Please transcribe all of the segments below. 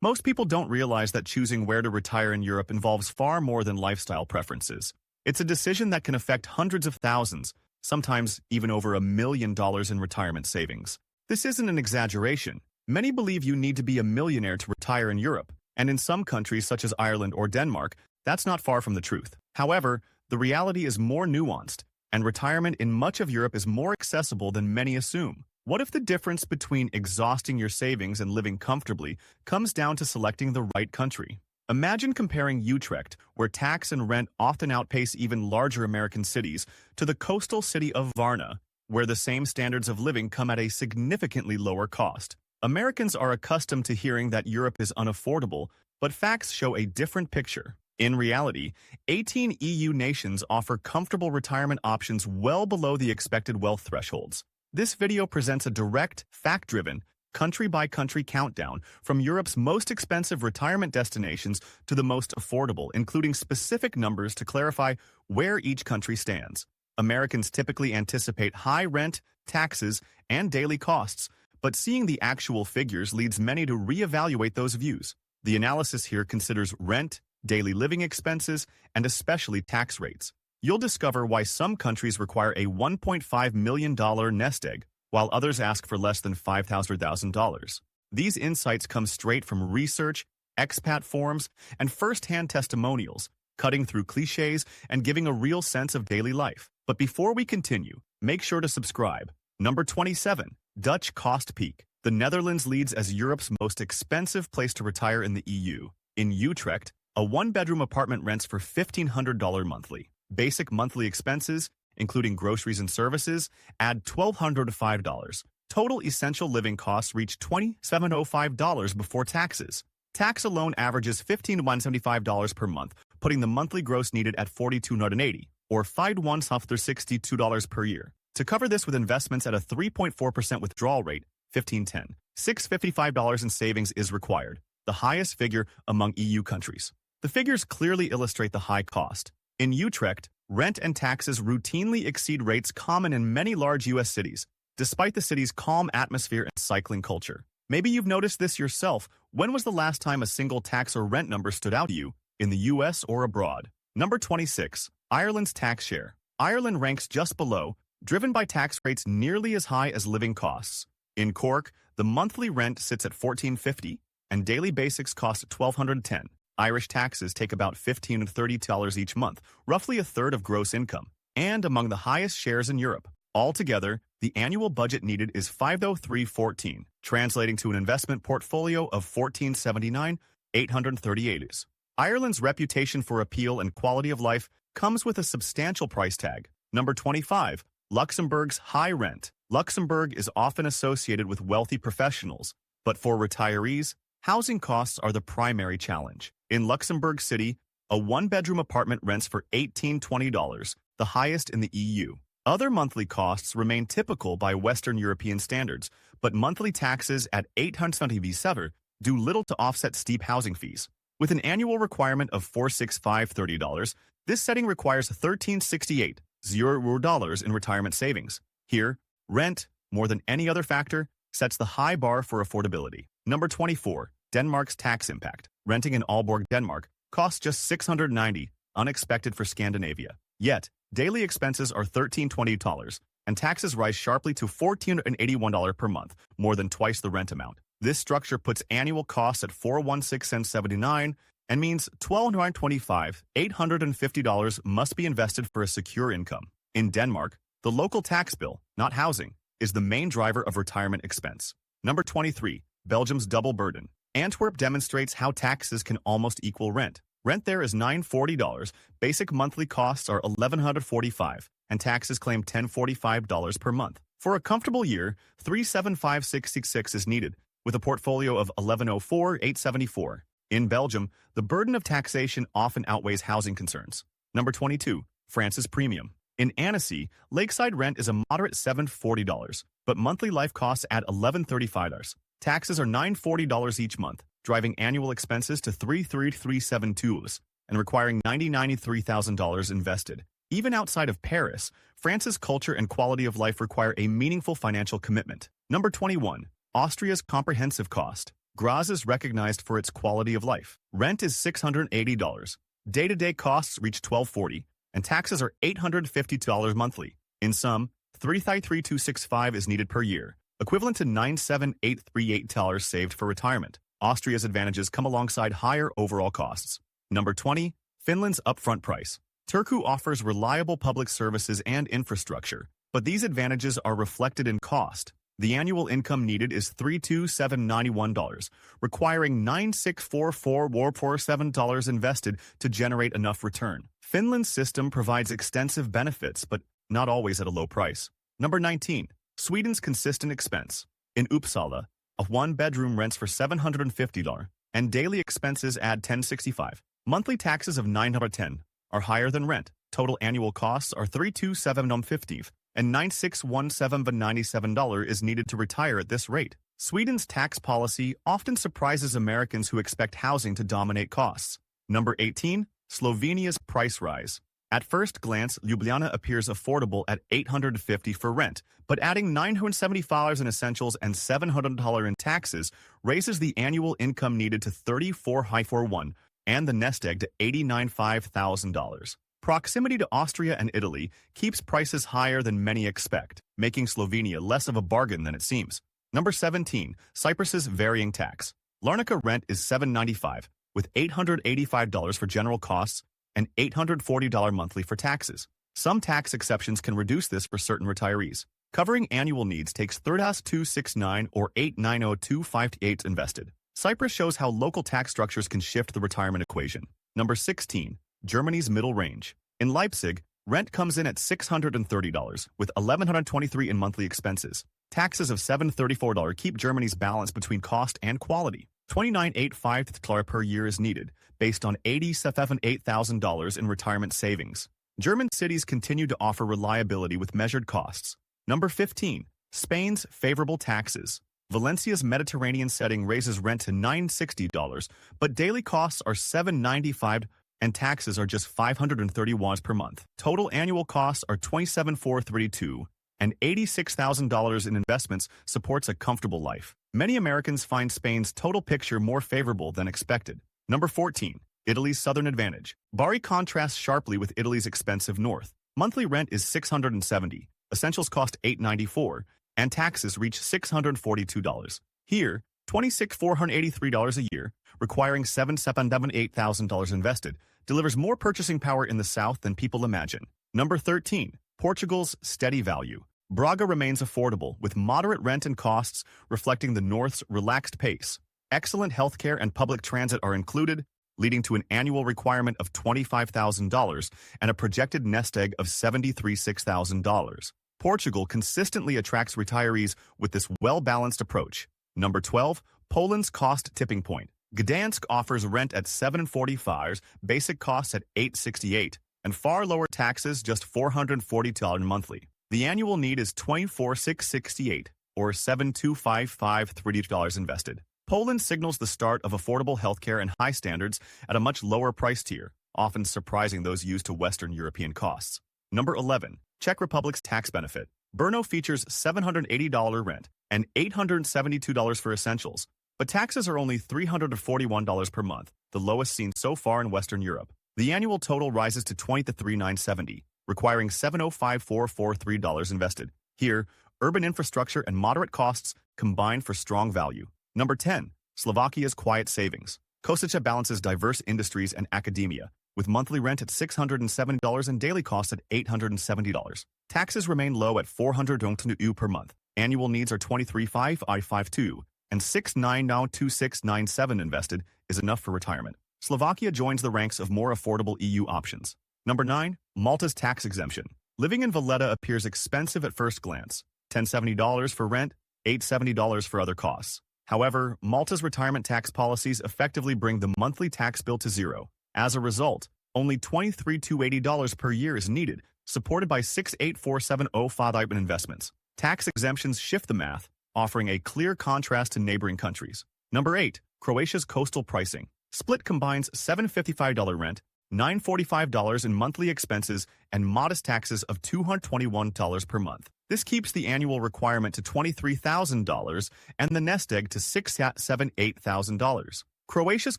Most people don't realize that choosing where to retire in Europe involves far more than lifestyle preferences. It's a decision that can affect hundreds of thousands, sometimes even over $1 million in retirement savings. This isn't an exaggeration. Many believe you need to be a millionaire to retire in Europe, and in some countries such as Ireland or Denmark, that's not far from the truth. However, the reality is more nuanced, and retirement in much of Europe is more accessible than many assume. What if the difference between exhausting your savings and living comfortably comes down to selecting the right country? Imagine comparing Utrecht, where tax and rent often outpace even larger American cities, to the coastal city of Varna, where the same standards of living come at a significantly lower cost. Americans are accustomed to hearing that Europe is unaffordable, but facts show a different picture. In reality, 18 EU nations offer comfortable retirement options well below the expected wealth thresholds. This video presents a direct, fact-driven, country-by-country countdown from Europe's most expensive retirement destinations to the most affordable, including specific numbers to clarify where each country stands. Americans typically anticipate high rent, taxes, and daily costs, but seeing the actual figures leads many to reevaluate those views. The analysis here considers rent, daily living expenses, and especially tax rates. You'll discover why some countries require a $1.5 million nest egg, while others ask for less than $500,000. These insights come straight from research, expat forums, and first-hand testimonials, cutting through cliches and giving a real sense of daily life. But before we continue, make sure to subscribe. Number 27. Dutch Cost Peak. The Netherlands leads as Europe's most expensive place to retire in the EU. In Utrecht, a one-bedroom apartment rents for $1,500 monthly. Basic monthly expenses, including groceries and services, add $1,205. Total essential living costs reach $2,705 before taxes. Tax alone averages $1,575 per month, putting the monthly gross needed at $4,280, or $5,162 per year. To cover this with investments at a 3.4% withdrawal rate, $1,510, $655 in savings is required, the highest figure among EU countries. The figures clearly illustrate the high cost. In Utrecht, rent and taxes routinely exceed rates common in many large U.S. cities, despite the city's calm atmosphere and cycling culture. Maybe you've noticed this yourself. When was the last time a single tax or rent number stood out to you, in the U.S. or abroad? Number 26. Ireland's tax share. Ireland ranks just below, driven by tax rates nearly as high as living costs. In Cork, the monthly rent sits at $1,450, and daily basics cost $1,210. Irish taxes take about $15 to $30 each month, roughly a third of gross income, and among the highest shares in Europe. Altogether, the annual budget needed is $503.14, translating to an investment portfolio of $1,479, $838. Ireland's reputation for appeal and quality of life comes with a substantial price tag. Number 25. Luxembourg's high rent. Luxembourg is often associated with wealthy professionals, but for retirees, housing costs are the primary challenge. In Luxembourg City, a one-bedroom apartment rents for $1,820, the highest in the EU. Other monthly costs remain typical by Western European standards, but monthly taxes at $877 do little to offset steep housing fees. With an annual requirement of $465.30, this setting requires $1,368 in retirement savings. Here, rent, more than any other factor, sets the high bar for affordability. Number 24. Denmark's tax impact. Renting in Aalborg, Denmark, costs just $690, unexpected for Scandinavia. Yet, daily expenses are $1,320, and taxes rise sharply to $1,481 per month, more than twice the rent amount. This structure puts annual costs at $416.79 and means $1,225, $850 must be invested for a secure income. In Denmark, the local tax bill, not housing, is the main driver of retirement expense. Number 23. Belgium's double burden. Antwerp demonstrates how taxes can almost equal rent. Rent there is $940, basic monthly costs are $1,145, and taxes claim $1,045 per month. For a comfortable year, $375,666 is needed, with a portfolio of $1,104,874. In Belgium, the burden of taxation often outweighs housing concerns. Number 22. France's premium. In Annecy, lakeside rent is a moderate $740, but monthly life costs add $1,135. Taxes are $940 each month, driving annual expenses to $33372 and requiring $93,000 invested. Even outside of Paris, France's culture and quality of life require a meaningful financial commitment. Number 21. Austria's comprehensive cost. Graz is recognized for its quality of life. Rent is $680. Day-to-day costs reach $1,240, and taxes are $850 monthly. In sum, $3,3265 is needed per year, equivalent to $9,738 saved for retirement. Austria's advantages come alongside higher overall costs. Number 20, Finland's upfront price. Turku offers reliable public services and infrastructure, but these advantages are reflected in cost. The annual income needed is $3,271, requiring $9,644,447 invested to generate enough return. Finland's system provides extensive benefits, but not always at a low price. Number 19, Sweden's consistent expense. In Uppsala, a one-bedroom rents for $750, and daily expenses add $1,065. Monthly taxes of $910 are higher than rent. Total annual costs are $3,270 and $9,61797 is needed to retire at this rate. Sweden's tax policy often surprises Americans who expect housing to dominate costs. Number 18, Slovenia's price rise. At first glance, Ljubljana appears affordable at $850 for rent, but adding $975 in essentials and $700 in taxes raises the annual income needed to $34,441 and the nest egg to $89,500. Proximity to Austria and Italy keeps prices higher than many expect, making Slovenia less of a bargain than it seems. Number 17, Cyprus's varying tax. Larnaca rent is $795, with $885 for general costs and $840 monthly for taxes. Some tax exceptions can reduce this for certain retirees. Covering annual needs takes $3,269 or $8,90258 invested. Cyprus shows how local tax structures can shift the retirement equation. Number 16, Germany's middle range. In Leipzig, rent comes in at $630, with $1,123 in monthly expenses. Taxes of $734 keep Germany's balance between cost and quality. $29,850 per year is needed, based on $87,800 in retirement savings. German cities continue to offer reliability with measured costs. Number 15, Spain's favorable taxes. Valencia's Mediterranean setting raises rent to $960, but daily costs are $795 and taxes are just $530 per month. Total annual costs are $27,432, and $86,000 in investments supports a comfortable life. Many Americans find Spain's total picture more favorable than expected. Number 14, Italy's southern advantage. Bari contrasts sharply with Italy's expensive north. Monthly rent is $670, essentials cost $894, and taxes reach $642. Here, $26,483 a year, requiring $778,000 invested, delivers more purchasing power in the south than people imagine. Number 13, Portugal's steady value. Braga remains affordable, with moderate rent and costs reflecting the north's relaxed pace. Excellent healthcare and public transit are included, leading to an annual requirement of $25,000 and a projected nest egg of $73,600. Portugal consistently attracts retirees with this well-balanced approach. Number 12, Poland's cost tipping point. Gdansk offers rent at $745, basic costs at $868, and far lower taxes, just $440 monthly. The annual need is $24,668, or $7,255 invested. Poland signals the start of affordable healthcare and high standards at a much lower price tier, often surprising those used to Western European costs. Number 11, Czech Republic's tax benefit. Brno features $780 rent and $872 for essentials, but taxes are only $341 per month, the lowest seen so far in Western Europe. The annual total rises to $23,370, requiring $705,443 invested. Here, urban infrastructure and moderate costs combine for strong value. Number 10, Slovakia's quiet savings. Košice balances diverse industries and academia, with monthly rent at $670 and daily costs at $870. Taxes remain low at $400 per month. Annual needs are $23,552, and $6,92697 invested is enough for retirement. Slovakia joins the ranks of more affordable EU options. Number 9, Malta's tax exemption. Living in Valletta appears expensive at first glance. $1,070 for rent, $870 for other costs. However, Malta's retirement tax policies effectively bring the monthly tax bill to zero. As a result, only $23,280 per year is needed, supported by $6,84705 in investments. Tax exemptions shift the math, offering a clear contrast to neighboring countries. Number 8, Croatia's coastal pricing. Split combines $755 rent, $945 in monthly expenses, and modest taxes of $221 per month. This keeps the annual requirement to $23,000 and the nest egg to $8,000. Croatia's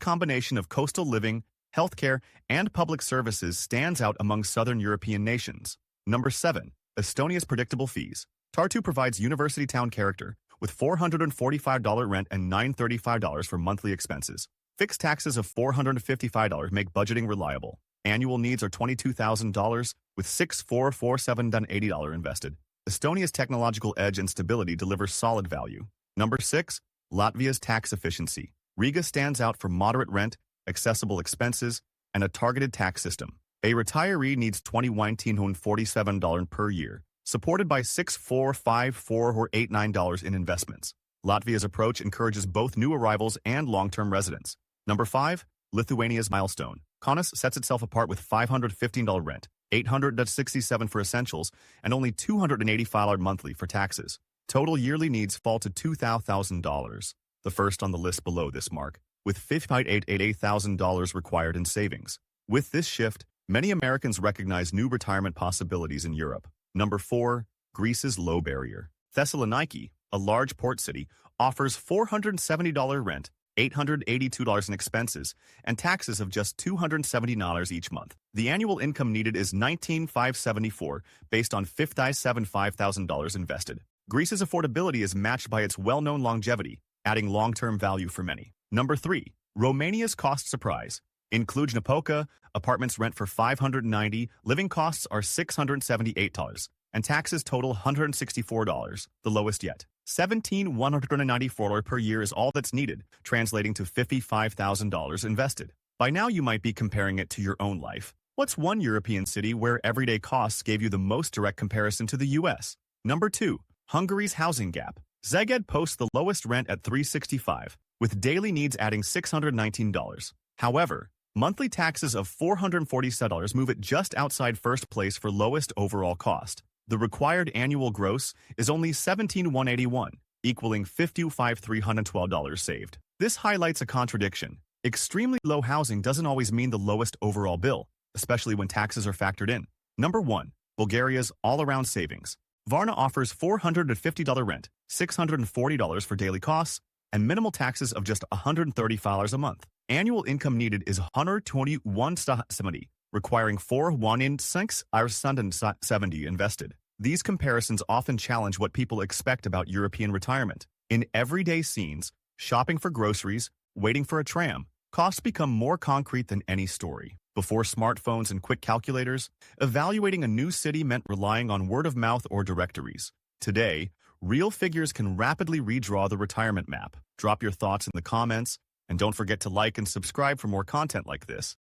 combination of coastal living, healthcare, and public services stands out among southern European nations. Number 7. Estonia's predictable fees. Tartu provides university town character, with $445 rent and $935 for monthly expenses. Fixed taxes of $455 make budgeting reliable. Annual needs are $22,000, with $6,447.80 invested. Estonia's technological edge and stability deliver solid value. Number 6. Latvia's tax efficiency. Riga stands out for moderate rent, accessible expenses, and a targeted tax system. A retiree needs $2,147 per year, supported by $6,454 or $89 in investments. Latvia's approach encourages both new arrivals and long-term residents. Number 5. Lithuania's milestone. Kaunas sets itself apart with $515 rent, $867 for essentials, and only $285 monthly for taxes. Total yearly needs fall to $2,000, the first on the list below this mark, with $58,000 required in savings. With this shift, many Americans recognize new retirement possibilities in Europe. Number 4. Greece's low barrier. Thessaloniki, a large port city, offers $470 rent, $882 in expenses, and taxes of just $270 each month. The annual income needed is $19,574 based on $57,500 invested. Greece's affordability is matched by its well-known longevity, adding long-term value for many. Number 3. Romania's cost surprise. In Cluj-Napoca, apartments rent for $590, living costs are $678, and taxes total $164, the lowest yet. $17,194 per year is all that's needed, translating to $55,000 invested. By now you might be comparing it to your own life. What's one European city where everyday costs gave you the most direct comparison to the US? Number 2. Hungary's housing gap. Szeged posts the lowest rent at $365, with daily needs adding $619. However, monthly taxes of $447 move it just outside first place for lowest overall cost. The required annual gross is only $17,181, equaling $55,312 saved. This highlights a contradiction. Extremely low housing doesn't always mean the lowest overall bill, especially when taxes are factored in. Number 1. Bulgaria's all-around savings. Varna offers $450 rent, $640 for daily costs, and minimal taxes of just $130 a month. Annual income needed is $121,70, requiring $4,170 invested. These comparisons often challenge what people expect about European retirement. In everyday scenes, shopping for groceries, waiting for a tram, costs become more concrete than any story. Before smartphones and quick calculators, evaluating a new city meant relying on word of mouth or directories. Today, real figures can rapidly redraw the retirement map. Drop your thoughts in the comments, and don't forget to like and subscribe for more content like this.